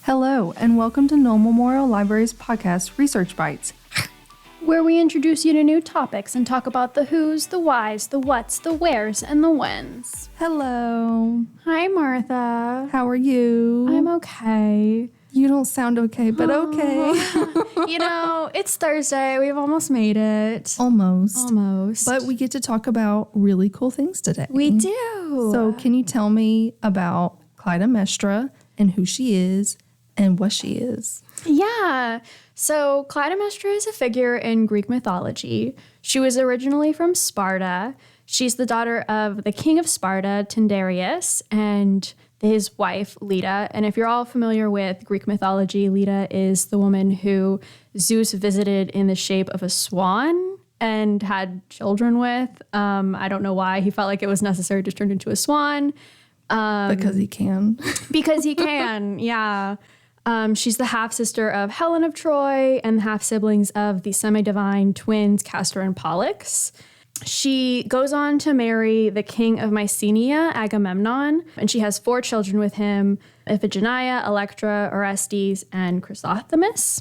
Hello, and welcome to Knoll Memorial Library's podcast, Research Bites, where we introduce you to new topics and talk about the who's, the whys, the whats, the wheres, and the whens. Hello. Hi, Martha. How are you? I'm okay. You don't sound okay, but okay. It's Thursday. We've almost made it. Almost. But we get to talk about really cool things today. We do. So can you tell me about Clytemnestra and who she is and what she is? Yeah. So Clytemnestra is a figure in Greek mythology. She was originally from Sparta. She's the daughter of the king of Sparta, Tyndareus, and his wife, Leda. And if you're all familiar with Greek mythology, Leda is the woman who Zeus visited in the shape of a swan and had children with. I don't know why he felt like it was necessary to turn into a swan. Because he can. Because he can, yeah. She's the half-sister of Helen of Troy and the half-siblings of the semi-divine twins Castor and Pollux. She goes on to marry the king of Mycenae, Agamemnon, and she has 4 children with him, Iphigenia, Electra, Orestes, and Chrysothemis.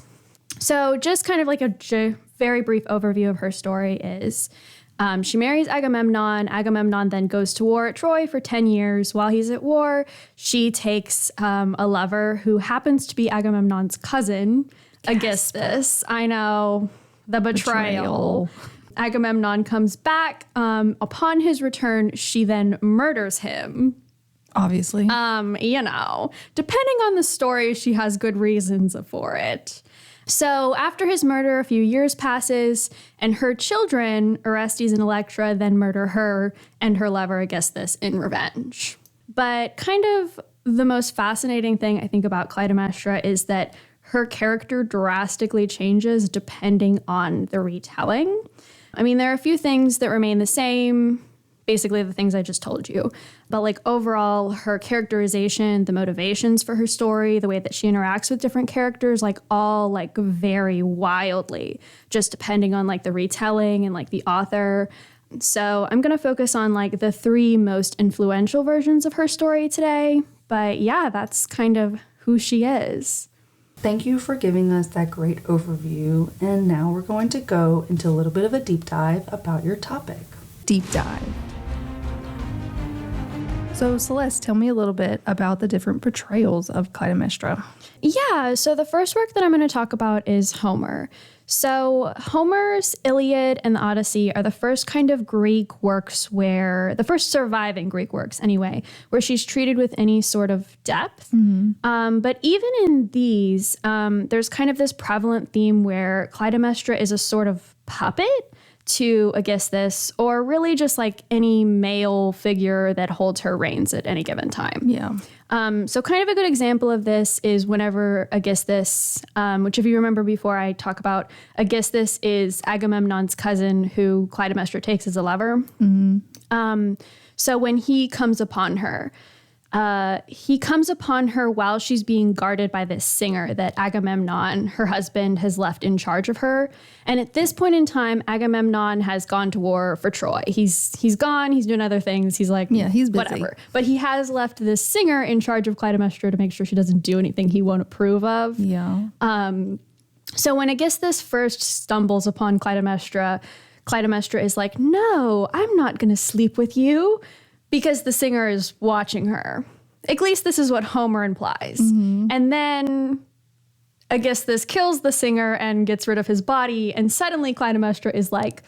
So just kind of like a very brief overview of her story is she marries Agamemnon. Agamemnon then goes to war at Troy for 10 years. While he's at war, she takes a lover who happens to be Agamemnon's cousin. Aegisthus. I know, the betrayal. Agamemnon comes back. Upon his return, she then murders him. Obviously. Depending on the story, she has good reasons for it. So after his murder, a few years passes, and her children, Orestes and Electra, then murder her and her lover Aegisthus in revenge. But kind of the most fascinating thing I think about Clytemnestra is that her character drastically changes depending on the retelling. I mean, there are a few things that remain the same, basically the things I just told you. But like overall, her characterization, the motivations for her story, the way that she interacts with different characters, like all like vary wildly, just depending on like the retelling and like the author. So I'm going to focus on like the 3 most influential versions of her story today. But yeah, that's kind of who she is. Thank you for giving us that great overview. And now we're going to go into a little bit of a deep dive about your topic. Deep dive. So Celeste, tell me a little bit about the different portrayals of Clytemnestra. Yeah, so the first work that I'm going to talk about is Homer. So Homer's Iliad and the Odyssey are the first kind of Greek works the first surviving Greek works anyway, where she's treated with any sort of depth. Mm-hmm. But even in these, there's kind of this prevalent theme where Clytemnestra is a sort of puppet to Aegisthus, or really just like any male figure that holds her reins at any given time. Yeah. So kind of a good example of this is whenever Aegisthus, which if you remember before I talk about, Aegisthus is Agamemnon's cousin who Clytemnestra takes as a lover. Mm-hmm. So when he comes upon her while she's being guarded by this singer that Agamemnon, her husband, has left in charge of her. And at this point in time, Agamemnon has gone to war for Troy. He's gone. He's doing other things. He's like, yeah, he's busy. Whatever. But he has left this singer in charge of Clytemnestra to make sure she doesn't do anything he won't approve of. Yeah. So when Aegisthus first stumbles upon Clytemnestra, Clytemnestra is like, no, I'm not going to sleep with you. Because the singer is watching her. At least this is what Homer implies. Mm-hmm. And then Aegisthus kills the singer and gets rid of his body. And suddenly Clytemnestra is like,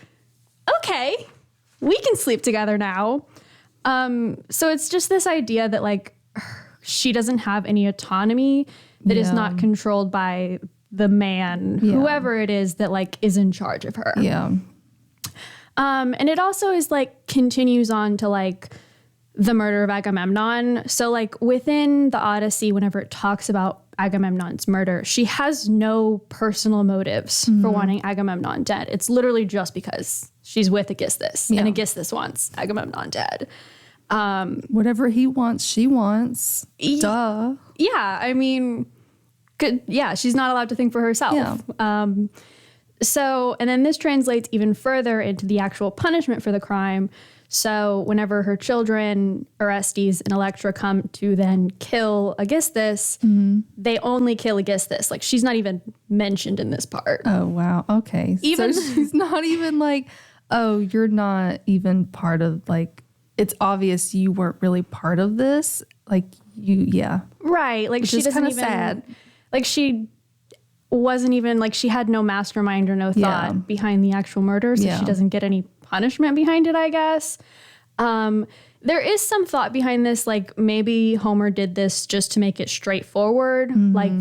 okay, we can sleep together now. So it's just this idea that like she doesn't have any autonomy that is not controlled by the man, whoever it is that like is in charge of her. Yeah. And it also is like continues on to like the murder of Agamemnon. So like within the Odyssey, whenever it talks about Agamemnon's murder, she has no personal motives for wanting Agamemnon dead. It's literally just because she's with Aegisthus and Aegisthus wants Agamemnon dead. Whatever he wants, she wants. Duh. Yeah, I mean, she's not allowed to think for herself. Yeah. So, and then this translates even further into the actual punishment for the crime. So whenever her children, Orestes and Electra, come to then kill Aegisthus, they only kill Aegisthus. Like, she's not even mentioned in this part. Oh, wow. Okay. Even so she's not even like, oh, you're not even part of, like, it's obvious you weren't really part of this. Like, yeah. Right. Like, Which she is doesn't kind of even, sad. like, she wasn't even, like, she had no mastermind or no thought behind the actual murder. So she doesn't get any punishment behind it, I guess. There is some thought behind this, like maybe Homer did this just to make it straightforward. Like,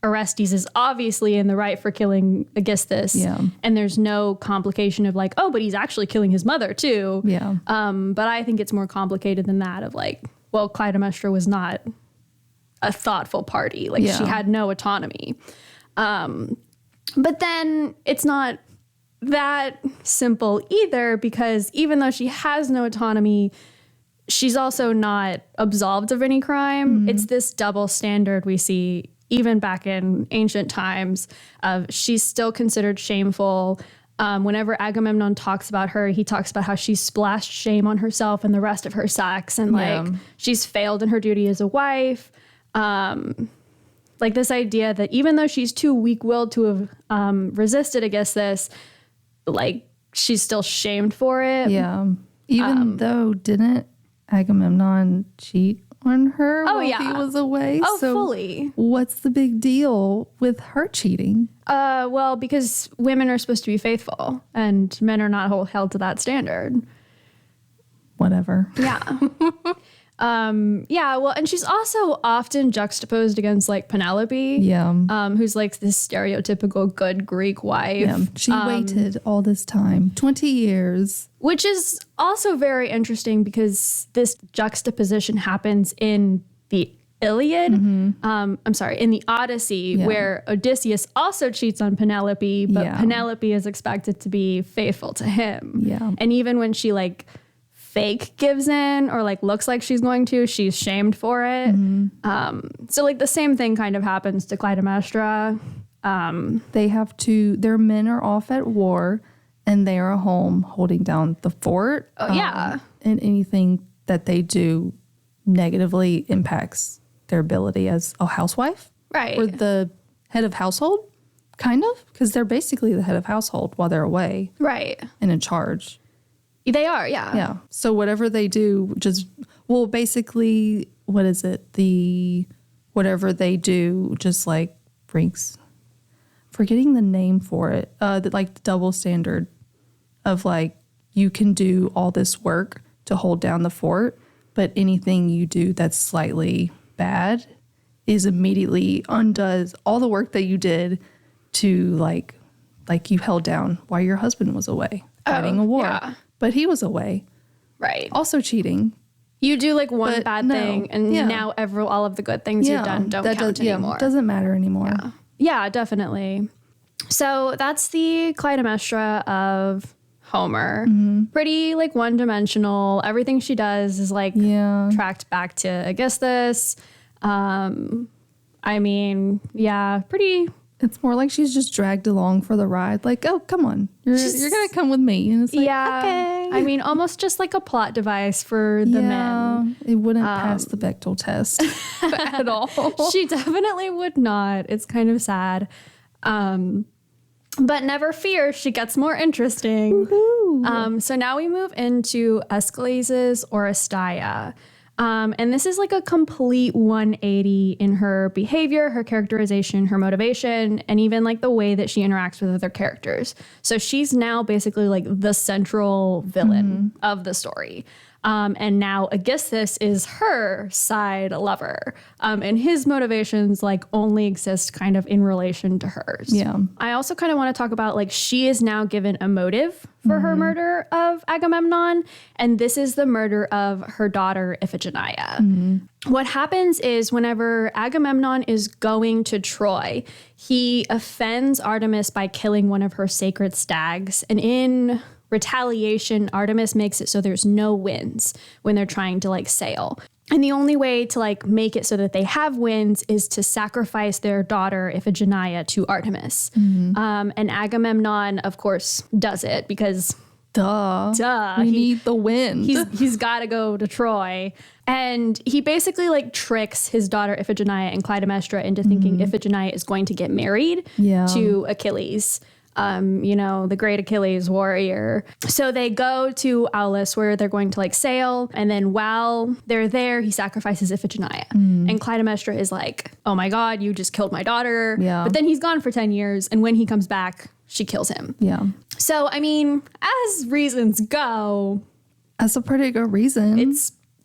Orestes is obviously in the right for killing Aegisthus. And there's no complication of like, oh, but he's actually killing his mother too. But I think it's more complicated than that of like, well, Clytemnestra was not a thoughtful party. Like, she had no autonomy. But then it's not that simple either, because even though she has no autonomy, she's also not absolved of any crime. It's this double standard we see even back in ancient times of she's still considered shameful. Whenever Agamemnon talks about her, he talks about how she's splashed shame on herself and the rest of her sex, and like she's failed in her duty as a wife. Like, this idea that even though she's too weak-willed to have resisted against this, like, she's still shamed for it. Even though didn't Agamemnon cheat on her while he was away? Oh, so fully. What's the big deal with her cheating? Well, because women are supposed to be faithful and men are not held to that standard. Whatever. Yeah. Well, and she's also often juxtaposed against like Penelope, who's like this stereotypical good Greek wife. She waited all this time, 20 years. Which is also very interesting because this juxtaposition happens in the Iliad. I'm sorry, in the Odyssey, where Odysseus also cheats on Penelope, but Penelope is expected to be faithful to him. And even when she like fake gives in or like looks like she's going to, she's shamed for it. So like the same thing kind of happens to Clytemnestra. They have to, their men are off at war and they are home holding down the fort. And anything that they do negatively impacts their ability as a housewife. Right. Or the head of household, kind of, because they're basically the head of household while they're away. Right. And in charge. They are, yeah. Yeah. So whatever they do, basically, what is it? Whatever they do, just like brings, forgetting the name for it, like the double standard of like, you can do all this work to hold down the fort, but anything you do that's slightly bad is immediately undoes all the work that you did to like you held down while your husband was away fighting a war. Yeah. But he was away. Right. Also cheating. You do like one bad thing and now all of the good things you've done don't count anymore. Doesn't matter anymore. Yeah, definitely. So that's the Clytemnestra of Homer. Pretty like one-dimensional. Everything she does is like tracked back to Aegisthus. I mean, pretty. It's more like she's just dragged along for the ride. Like, oh, come on. You're going to come with me. And it's like, okay. I mean, almost just like a plot device for the men. It wouldn't pass the Bechdel test at all. She definitely would not. It's kind of sad. But never fear, she gets more interesting. So now we move into Aeschylus's Oresteia. And this is like a complete 180 in her behavior, her characterization, her motivation, and even like the way that she interacts with other characters. So she's now basically like the central villain of the story. And now Aegisthus is her side lover. And his motivations like only exist kind of in relation to hers. I also kind of want to talk about like she is now given a motive for her murder of Agamemnon. And this is the murder of her daughter Iphigenia. What happens is whenever Agamemnon is going to Troy, he offends Artemis by killing one of her sacred stags. And in retaliation, Artemis makes it so there's no winds when they're trying to like sail. And the only way to like make it so that they have winds is to sacrifice their daughter Iphigenia to Artemis. And Agamemnon, of course, does it because Duh. We need the wind. He's got to go to Troy. And he basically like tricks his daughter Iphigenia and Clytemnestra into thinking Iphigenia is going to get married to Achilles. The great Achilles warrior. So they go to Aulis where they're going to like sail. And then while they're there, he sacrifices Iphigenia. And Clytemnestra is like, oh my God, you just killed my daughter. Yeah. But then he's gone for 10 years. And when he comes back, she kills him. Yeah. So, I mean, as reasons go, that's a pretty good reason.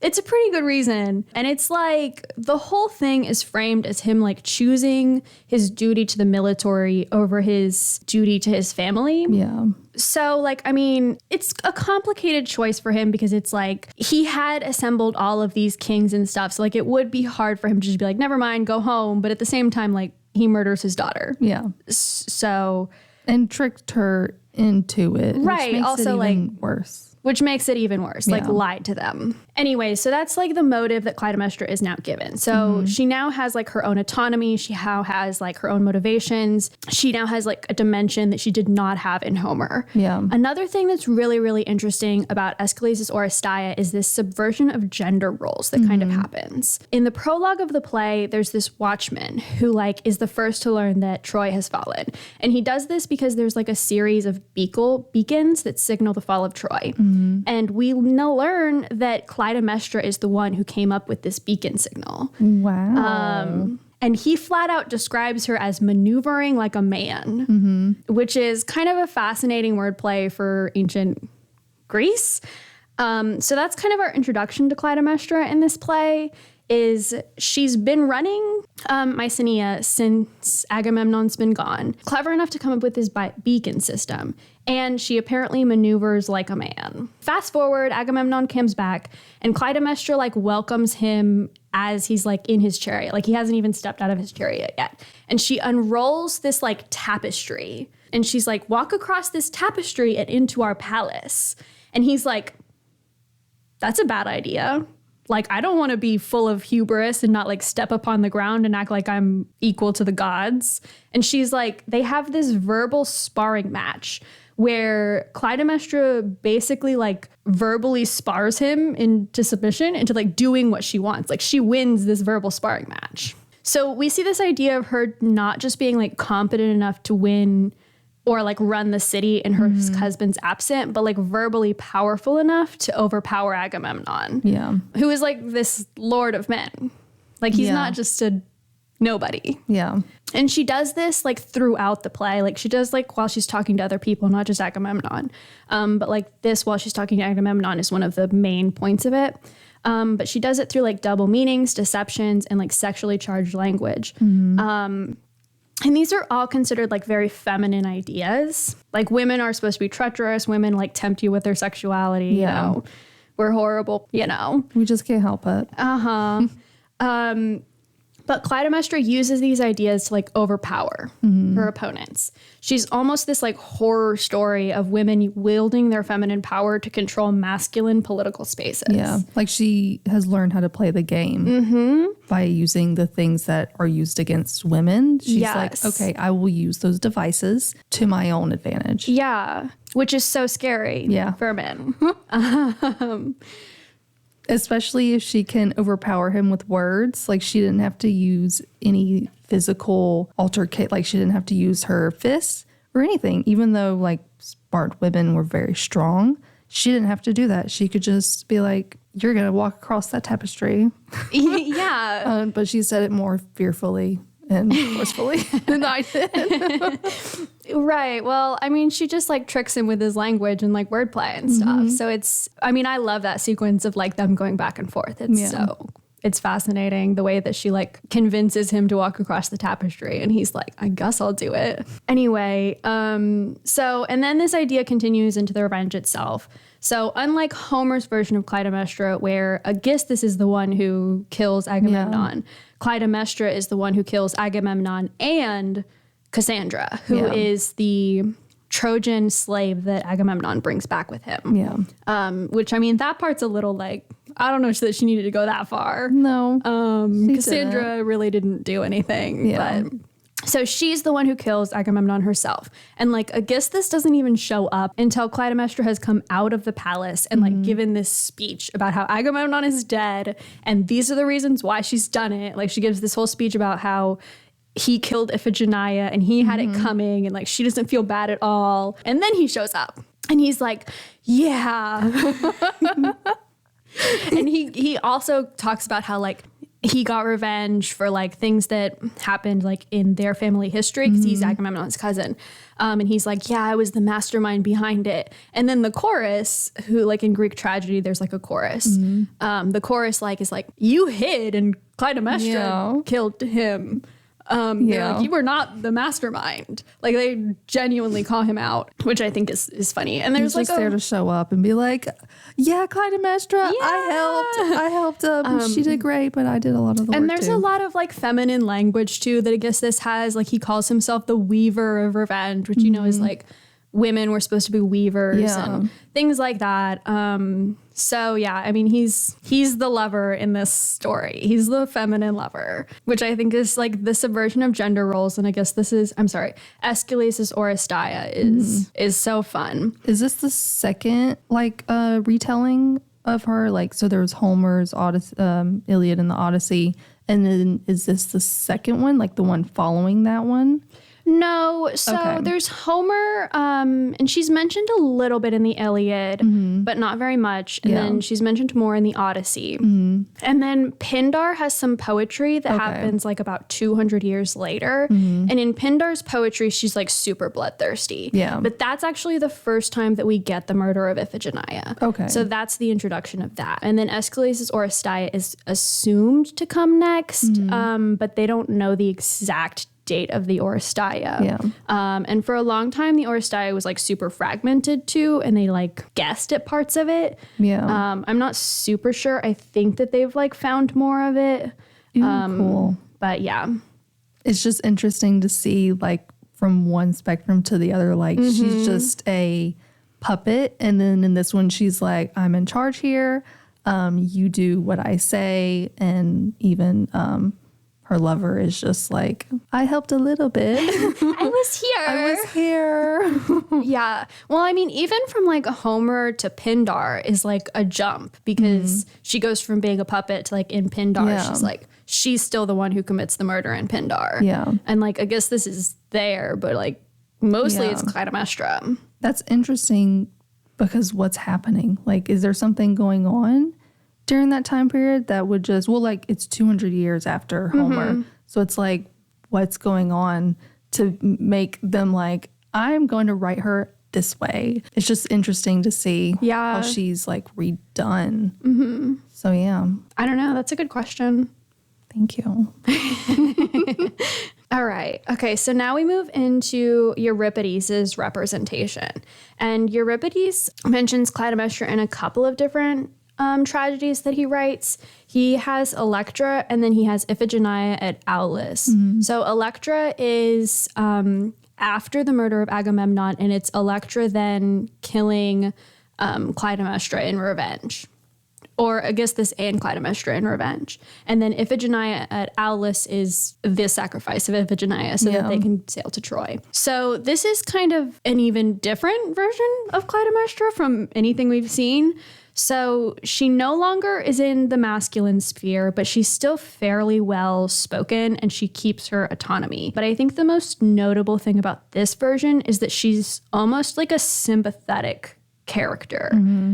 It's a pretty good reason. And it's like the whole thing is framed as him like choosing his duty to the military over his duty to his family. Yeah. So like, I mean, it's a complicated choice for him because it's like he had assembled all of these kings and stuff. So like it would be hard for him to just be like, never mind, go home. But at the same time, like he murders his daughter. Yeah. So. And tricked her into it. Right. Which makes also it even like worse. Which makes it even worse, like lied to them. Anyway, so that's like the motive that Clytemnestra is now given. So she now has like her own autonomy. She now has like her own motivations. She now has like a dimension that she did not have in Homer. Yeah. Another thing that's really, really interesting about Aeschylus' Oresteia is this subversion of gender roles that kind of happens. In the prologue of the play, there's this watchman who like is the first to learn that Troy has fallen. And he does this because there's like a series of beacons that signal the fall of Troy. And we learn that Clytemnestra is the one who came up with this beacon signal. Wow. And he flat out describes her as maneuvering like a man, which is kind of a fascinating wordplay for ancient Greece. So that's kind of our introduction to Clytemnestra in this play. Is she's been running Mycenae since Agamemnon's been gone. Clever enough to come up with this beacon system. And she apparently maneuvers like a man. Fast forward, Agamemnon comes back and Clytemnestra like welcomes him as he's like in his chariot. Like he hasn't even stepped out of his chariot yet. And she unrolls this like tapestry. And she's like, walk across this tapestry and into our palace. And he's like, that's a bad idea. Like, I don't want to be full of hubris and not like step upon the ground and act like I'm equal to the gods. And she's like, they have this verbal sparring match where Clytemnestra basically like verbally spars him into submission, into like doing what she wants. Like she wins this verbal sparring match. So we see this idea of her not just being like competent enough to win or like run the city in her husband's absent, but like verbally powerful enough to overpower Agamemnon. Yeah. Who is like this lord of men. Like he's not just a nobody. Yeah. And she does this like throughout the play. Like she does like while she's talking to other people, not just Agamemnon. But like this while she's talking to Agamemnon is one of the main points of it. But she does it through like double meanings, deceptions, and like sexually charged language. And these are all considered like very feminine ideas. Like women are supposed to be treacherous. Women like tempt you with their sexuality. You know, we're horrible, you know. We just can't help it. But Clytemnestra uses these ideas to like overpower her opponents. She's almost this like horror story of women wielding their feminine power to control masculine political spaces. Yeah. Like she has learned how to play the game by using the things that are used against women. She's like, okay, I will use those devices to my own advantage. Yeah. Which is so scary for men. Especially if she can overpower him with words. Like she didn't have to use any physical altercate. Like she didn't have to use her fists or anything. Even though like Spartan women were very strong, she didn't have to do that. She could just be like, you're going to walk across that tapestry. Yeah. But she said it more fearfully and forcefully than I did. Right. Well, I mean, she just like tricks him with his language and like wordplay and stuff. So it's, I mean, I love that sequence of like them going back and forth. It's fascinating the way that she like convinces him to walk across the tapestry and he's like, I guess I'll do it. Anyway, and then this idea continues into the revenge itself. So unlike Homer's version of Clytemnestra, where Aegisthus is the one who kills Agamemnon, Clytemnestra is the one who kills Agamemnon and Cassandra, who is the Trojan slave that Agamemnon brings back with him. Yeah. Which, I mean, that part's a little like, I don't know that she needed to go that far. No. Cassandra really didn't do anything. Yeah. But So she's the one who kills Agamemnon herself. And like Aegisthus doesn't even show up until Clytemnestra has come out of the palace and like given this speech about how Agamemnon is dead and these are the reasons why she's done it. Like she gives this whole speech about how he killed Iphigenia and he had it coming and like she doesn't feel bad at all. And then he shows up and he's like, yeah. And he also talks about how like he got revenge for like things that happened like in their family history because he's Agamemnon's cousin. And he's like, yeah, I was the mastermind behind it. And then the chorus, who like in Greek tragedy, there's like a chorus. The chorus like is like, you hid and Clytemnestra killed him. They're like, you were not the mastermind. Like they genuinely call him out, which I think is funny. And there's He's like just there to show up and be like, yeah, Clytemnestra, I helped. She did great, but I did a lot of the work and there's too. a lot of like feminine language too that I guess this has. Like he calls himself the weaver of revenge, which you know is like women were supposed to be weavers and things like that. So yeah, I mean, he's the lover in this story. He's the feminine lover, which I think is like the subversion of gender roles. And I guess this is, Aeschylus' Oresteia is so fun. Is this the second like retelling of her? Like, so there was Homer's Iliad and the Odyssey. And then is this the second one, like the one following that one? No, so there's Homer, and she's mentioned a little bit in the Iliad, but not very much. And then she's mentioned more in the Odyssey. And then Pindar has some poetry that happens like about 200 years later. And in Pindar's poetry, she's like super bloodthirsty. Yeah. But that's actually the first time that we get the murder of Iphigenia. Okay. So that's the introduction of that. And then Aeschylus' Oresteia is assumed to come next, but they don't know the exact date of the Oresteia. And for a long time, the Oresteia was like super fragmented too, and they like guessed at parts of it. I'm not super sure. I think that they've like found more of it. Cool. But yeah. It's just interesting to see like from one spectrum to the other. Like she's just a puppet. And then in this one, she's like, I'm in charge here. You do what I say. And even her lover is just like, I helped a little bit. I was here. Yeah. Well, I mean, even from like Homer to Pindar is like a jump because she goes from being a puppet to like in Pindar, she's still the one who commits the murder in Pindar. And like, I guess this is there, but like mostly it's Clytemnestra. That's interesting because what's happening? Like, is there something going on during that time period that would just, well, like it's 200 years after Homer. So it's like, what's going on to make them like, I'm going to write her this way. It's just interesting to see how she's like redone. So yeah. I don't know. That's a good question. Thank you. All right. Okay. So now we move into Euripides' representation. And Euripides mentions Clytemnestra in a couple of different tragedies that he writes. He has Electra and then he has Iphigenia at Aulis. So Electra is after the murder of Agamemnon, and it's Electra then killing Clytemnestra in revenge. Or Aegisthus and Clytemnestra in revenge. And then Iphigenia at Aulis is the sacrifice of Iphigenia so that they can sail to Troy. So this is kind of an even different version of Clytemnestra from anything we've seen. So she no longer is in the masculine sphere, but she's still fairly well spoken and she keeps her autonomy. But I think the most notable thing about this version is that she's almost like a sympathetic character.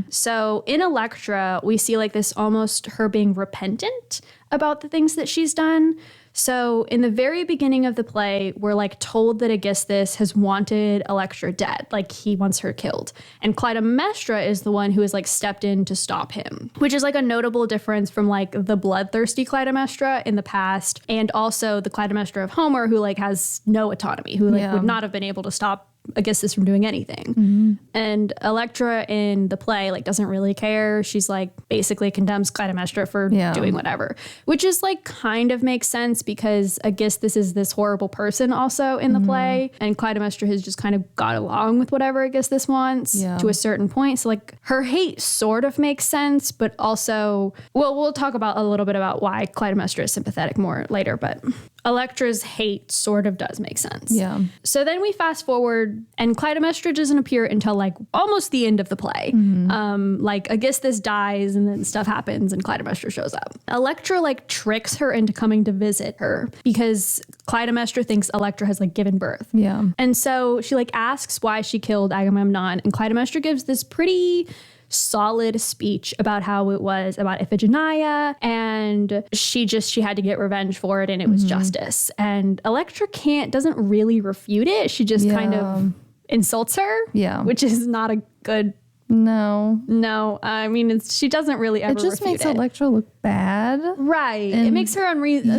So in Electra, we see like this almost her being repentant about the things that she's done. So in the very beginning of the play, we're like told that Aegisthus has wanted Electra dead, like he wants her killed. And Clytemnestra is the one who has like stepped in to stop him, which is like a notable difference from like the bloodthirsty Clytemnestra in the past. And also the Clytemnestra of Homer who like has no autonomy, who like would not have been able to stop Aegisthus from doing anything. And Electra in the play like doesn't really care. She's like basically condemns Clytemnestra for doing whatever, which is like kind of makes sense because Aegisthus is this horrible person also in the play, and Clytemnestra has just kind of got along with whatever Aegisthus wants to a certain point. So like her hate sort of makes sense, but also, well, we'll talk about a little bit about why Clytemnestra is sympathetic more later, but Electra's hate sort of does make sense. Yeah. So then we fast forward, and Clytemnestra doesn't appear until like almost the end of the play. Like Aegisthus dies, and then stuff happens, and Clytemnestra shows up. Electra like tricks her into coming to visit her because Clytemnestra thinks Electra has like given birth. Yeah. And so she like asks why she killed Agamemnon, and Clytemnestra gives this pretty solid speech about how it was about Iphigenia, and she had to get revenge for it, and it was justice. And Electra doesn't really refute it. She just kind of insults her. Yeah. Which is not a good. No. I mean, she doesn't really ever refute it. It just makes Electra look bad. Right. It makes her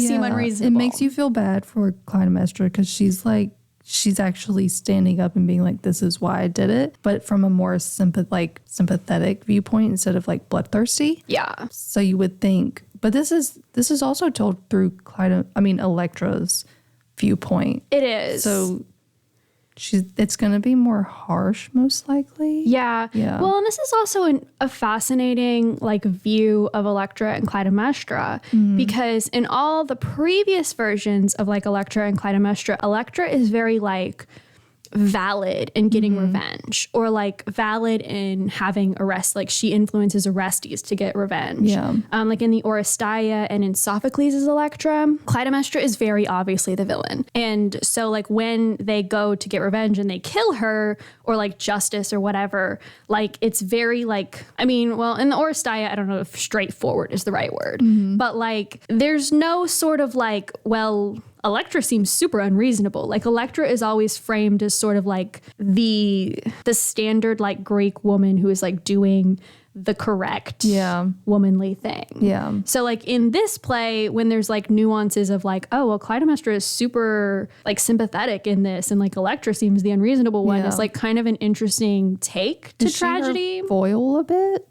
seem unreasonable. It makes you feel bad for Clytemnestra because she's actually standing up and being like, this is why I did it, but from a more sympathetic viewpoint instead of like bloodthirsty. Yeah. So you would think, but this is also told through Electra's viewpoint. It is. So it's going to be more harsh, most likely. Yeah. Well, and this is also a fascinating like view of Electra and Clytemnestra because in all the previous versions of like Electra and Clytemnestra, Electra is very like valid in getting revenge, or like valid in having like she influences Orestes to get revenge. Like in the Oresteia and in Sophocles' Electra, Clytemnestra is very obviously the villain. And so like when they go to get revenge and they kill her, or like justice or whatever, like it's very like, I mean, well, in the Oresteia, I don't know if straightforward is the right word, but like there's no sort of like, well, Electra seems super unreasonable. Like Electra is always framed as sort of like the standard like Greek woman who is like doing the correct womanly thing. Yeah. So like in this play, when there's like nuances of like, oh, well, Clytemnestra is super like sympathetic in this, and like Electra seems the unreasonable one, is like kind of an interesting take to tragedy. She her foil a bit?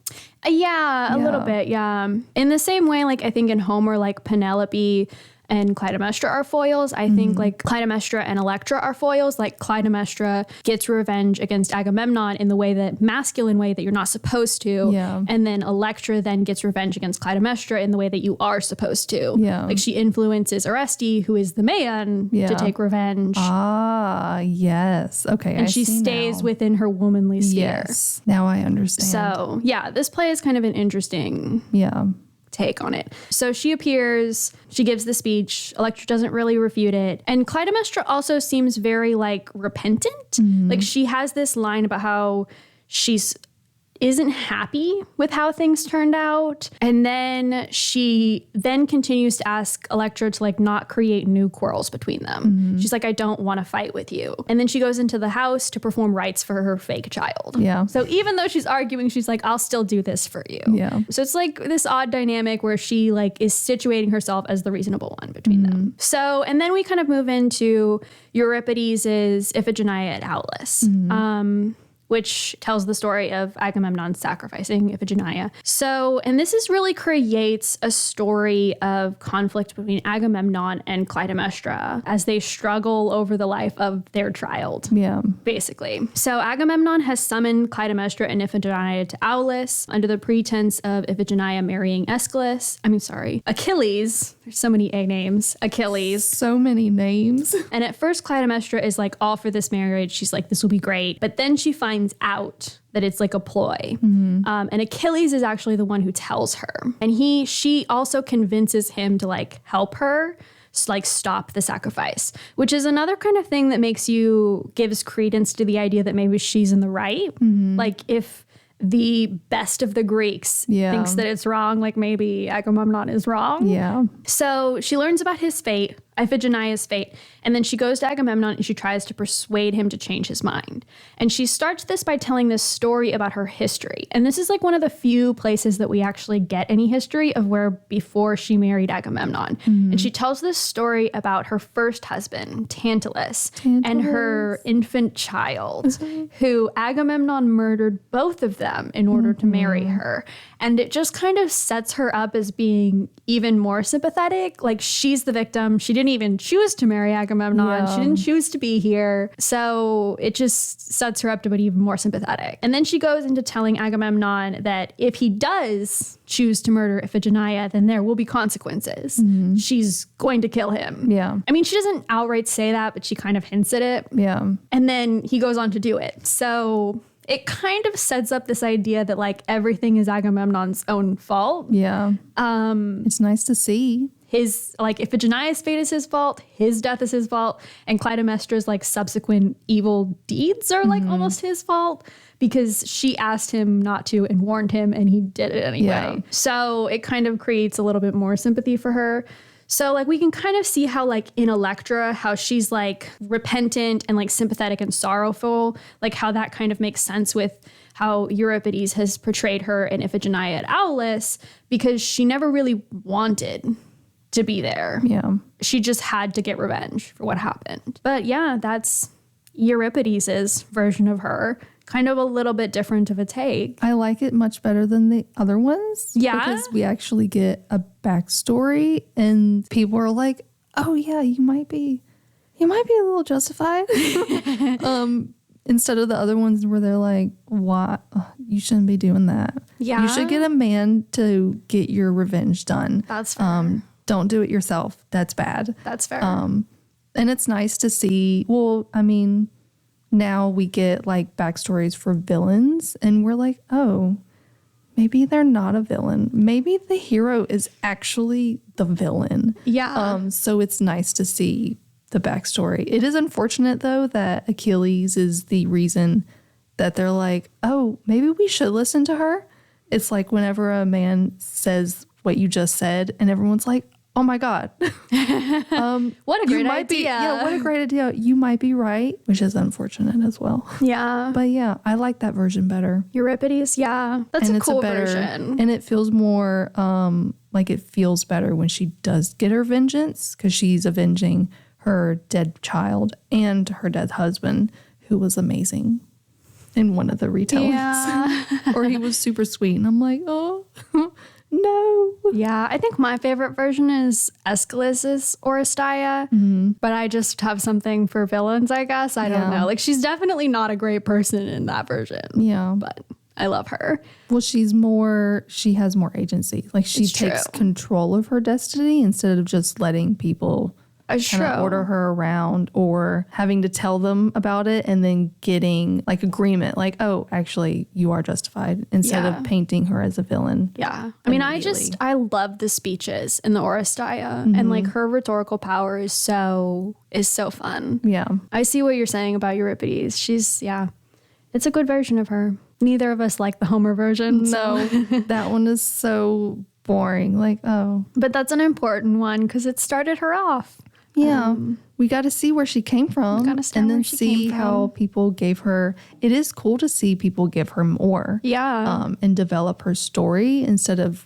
Yeah, a little bit. Yeah. In the same way, like I think in Homer, like Penelope and Clytemnestra are foils. I think like Clytemnestra and Electra are foils. Like Clytemnestra gets revenge against Agamemnon in the masculine way that you're not supposed to. Yeah. And then Electra then gets revenge against Clytemnestra in the way that you are supposed to. Yeah. Like she influences Orestes, who is the man, to take revenge. Ah, yes. Okay. And she stays within her womanly sphere. Yes. Now I understand. So yeah, this play is kind of an interesting take on it. So she appears, she gives the speech, Electra doesn't really refute it. And Clytemnestra also seems very like repentant. Like she has this line about how she's isn't happy with how things turned out. And then she then continues to ask Electra to like not create new quarrels between them. She's like, I don't want to fight with you. And then she goes into the house to perform rites for her fake child. Yeah. So even though she's arguing, she's like, I'll still do this for you. Yeah. So it's like this odd dynamic where she like is situating herself as the reasonable one between them. So, and then we kind of move into Euripides' Iphigenia at Aulis. Which tells the story of Agamemnon sacrificing Iphigenia. So, and this really creates a story of conflict between Agamemnon and Clytemnestra as they struggle over the life of their child. Yeah. Basically. So Agamemnon has summoned Clytemnestra and Iphigenia to Aulis under the pretense of Iphigenia marrying Achilles. There's so many A names. Achilles. So many names. And at first Clytemnestra is like all for this marriage. She's like, this will be great. But then she finds out that it's like a ploy. And Achilles is actually the one who tells her. And she also convinces him to like help her like stop the sacrifice, which is another kind of thing that gives credence to the idea that maybe she's in the right. Like if the best of the Greeks thinks that it's wrong, like maybe Agamemnon is wrong. Yeah. So she learns about his fate, Iphigenia's fate, and then she goes to Agamemnon and she tries to persuade him to change his mind. And she starts this by telling this story about her history. And this is like one of the few places that we actually get any history of where before she married Agamemnon. And she tells this story about her first husband, Tantalus, and her infant child, who Agamemnon murdered both of them in order to marry her. And it just kind of sets her up as being even more sympathetic. Like she's the victim. She didn't didn't even choose to marry Agamemnon. Yeah. She didn't choose to be here. So it just sets her up to be even more sympathetic. And then she goes into telling Agamemnon that if he does choose to murder Iphigenia, then there will be consequences. She's going to kill him. Yeah. I mean, she doesn't outright say that, but she kind of hints at it. Yeah. And then he goes on to do it. So it kind of sets up this idea that like everything is Agamemnon's own fault. Yeah. It's nice to see. His, like, Iphigenia's fate is his fault, his death is his fault, and Clytemnestra's like subsequent evil deeds are like almost his fault because she asked him not to and warned him and he did it anyway. Yeah. So it kind of creates a little bit more sympathy for her. So like we can kind of see how like in Electra, how she's like repentant and like sympathetic and sorrowful, like how that kind of makes sense with how Euripides has portrayed her in Iphigenia at Aulis, because she never really wanted to be there. Yeah. She just had to get revenge for what happened. But yeah, that's Euripides' version of her. Kind of a little bit different of a take. I like it much better than the other ones. Yeah? Because we actually get a backstory and people are like, oh yeah, you might be a little justified. Instead of the other ones where they're like, what? You shouldn't be doing that. Yeah. You should get a man to get your revenge done. That's fair. Don't do it yourself. That's bad. That's fair. And it's nice to see, well, I mean, now we get like backstories for villains and we're like, oh, maybe they're not a villain. Maybe the hero is actually the villain. Yeah. So it's nice to see the backstory. It is unfortunate though that Achilles is the reason that they're like, oh, maybe we should listen to her. It's like whenever a man says what you just said and everyone's like, oh my God. What a great idea. What a great idea. You might be right, which is unfortunate as well. Yeah. But yeah, I like that version better. Euripides, yeah. That's And a it's cool better, version. and it feels more like it feels better when she does get her vengeance because she's avenging her dead child and her dead husband, who was amazing in one of the retellings. Yeah. Or he was super sweet. And I'm like, oh, no. Yeah, I think my favorite version is Aeschylus's Oresteia, but I just have something for villains, I guess. I don't know. Like, she's definitely not a great person in that version. Yeah. But I love her. Well, she has more agency. Like she It's takes true. control of her destiny instead of just letting people It's kind of true. order her around or having to tell them about it and then getting like agreement. Like, oh, actually you are justified instead Yeah. of painting her as a villain. Yeah. I mean, Immediately. I love the speeches in the Oresteia and like her rhetorical power is so fun. Yeah. I see what you're saying about Euripides. She's, it's a good version of her. Neither of us like the Homer version. No, that one is so boring. Like, oh. But that's an important one because it started her off. Yeah, we got to see where she came from, gotta start and then where she see came how from. people gave her. It is cool to see people give her more, Yeah. and develop her story instead of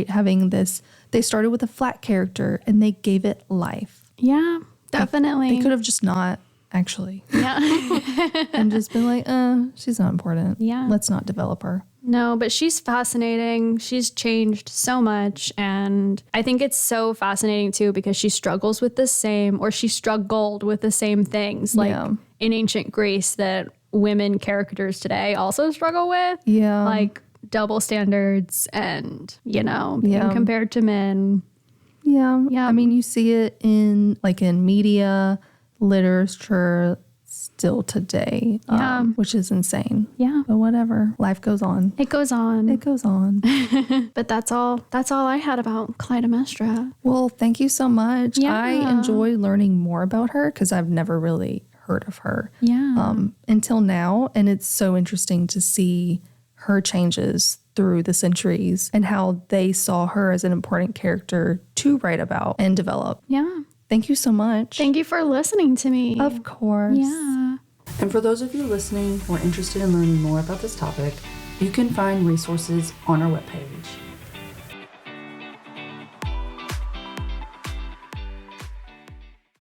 having this. They started with a flat character and they gave it life. Yeah, definitely. They could have just not actually, Yeah. and just been like, she's not important. Yeah. Let's not develop her. No, but she's fascinating. She's changed so much. And I think it's so fascinating too because she struggles with the same, or she struggled with the same things like Yeah. in ancient Greece that women characters today also struggle with. Yeah, Like double standards and, being Yeah. compared to men. Yeah. Yeah. I mean, you see it in media, literature still today, which is insane. Yeah. But whatever. Life goes on. It goes on. It goes on. But that's all I had about Clytemnestra. Well, thank you so much. Yeah. I enjoy learning more about her because I've never really heard of her Yeah. until now. And it's so interesting to see her changes through the centuries and how they saw her as an important character to write about and develop. Yeah. Thank you so much. Thank you for listening to me. Of course. Yeah. And for those of you listening who are interested in learning more about this topic, you can find resources on our webpage.